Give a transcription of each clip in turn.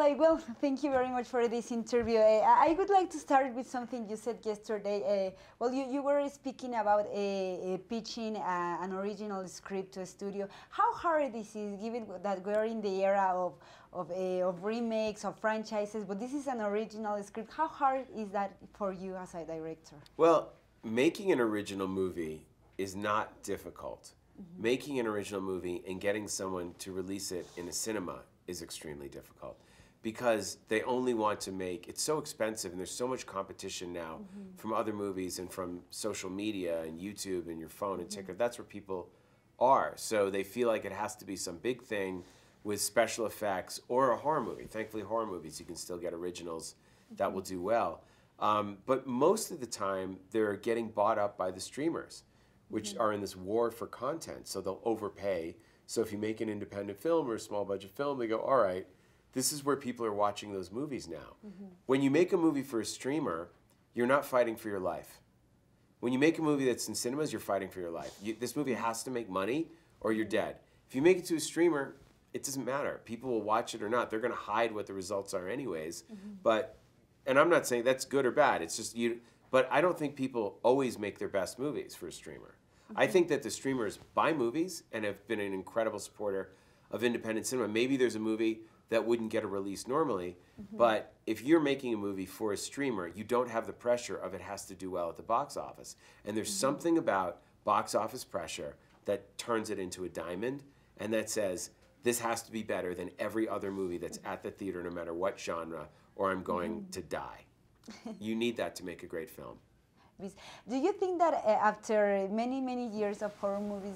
Eli, well, thank you very much for this interview. I would like to start with something you said yesterday. Well, you were speaking about pitching an original script to a studio. How hard this is, given that we're in the era of remakes, of franchises, but this is an original script. How hard is that for you as a director? Well, making an original movie is not difficult. Mm-hmm. Making an original movie and getting someone to release it in a cinema is extremely difficult because they only want to make, it's so expensive and there's so much competition now mm-hmm. from other movies and from social media and YouTube and your phone and ticker. That's where people are. So they feel like it has to be some big thing with special effects or a horror movie. Thankfully, horror movies, you can still get originals that will do well. But most of the time, they're getting bought up by the streamers, which are in this war for content. So they'll overpay. So if you make an independent film or a small budget film, they go, all right, this is where people are watching those movies now. When you make a movie for a streamer, you're not fighting for your life. When you make a movie that's in cinemas, you're fighting for your life. This movie has to make money or you're dead. If you make it to a streamer, it doesn't matter. People will watch it or not. They're going to hide what the results are anyways. And I'm not saying that's good or bad. It's just but I don't think people always make their best movies for a streamer. I think that the streamers buy movies and have been an incredible supporter of independent cinema. Maybe there's a movie that wouldn't get a release normally, but if you're making a movie for a streamer, you don't have the pressure of it has to do well at the box office. And there's something about box office pressure that turns it into a diamond and that says, this has to be better than every other movie that's at the theater, no matter what genre, or I'm going to die. You need that to make a great film. Do you think that after many years of horror movies,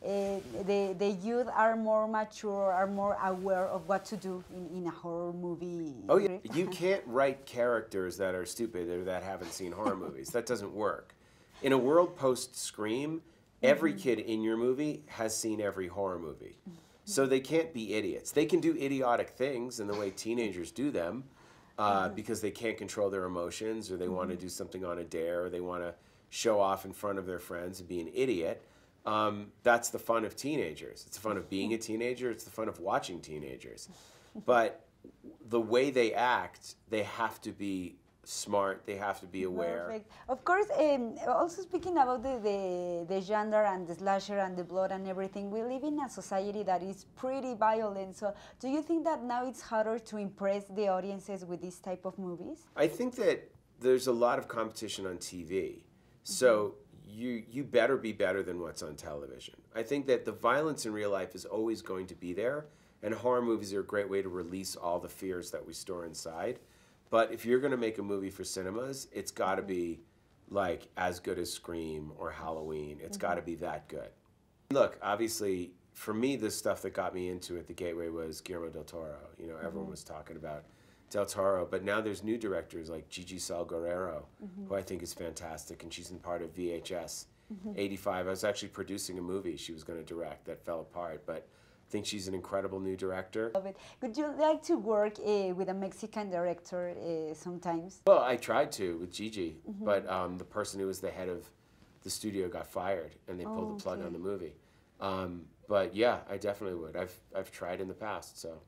the youth are more mature, are more aware of what to do in a horror movie? Oh yeah, you can't write characters that are stupid or that haven't seen horror movies. That doesn't work. In a world post-Scream, every kid in your movie has seen every horror movie. So they can't be idiots. They can do idiotic things in the way teenagers do them, because they can't control their emotions, or they want to do something on a dare, or they want to show off in front of their friends and be an idiot. That's the fun of teenagers. It's the fun of being a teenager. It's the fun of watching teenagers. But the way they act, they have to be smart. They have to be aware. Perfect. Of course, also speaking about the genre and the slasher and the blood and everything, we live in a society that is pretty violent. So do you think that now it's harder to impress the audiences with this type of movies? I think that there's a lot of competition on TV. So you better be better than what's on television. I think that the violence in real life is always going to be there, and horror movies are a great way to release all the fears that we store inside. But if you're going to make a movie for cinemas, it's got to be like as good as Scream or Halloween. It's got to be that good. Look, obviously, for me, the stuff that got me into it, the gateway, was Guillermo del Toro. You know, everyone was talking about del Toro, but now there's new directors like Gigi Salguero, who I think is fantastic, and she's in part of VHS 85. I was actually producing a movie she was going to direct that fell apart, but I think she's an incredible new director. Would you like to work with a Mexican director sometimes? Well, I tried to with Gigi, but the person who was the head of the studio got fired, and they pulled the plug on the movie. But yeah, I definitely would. I've tried in the past, so.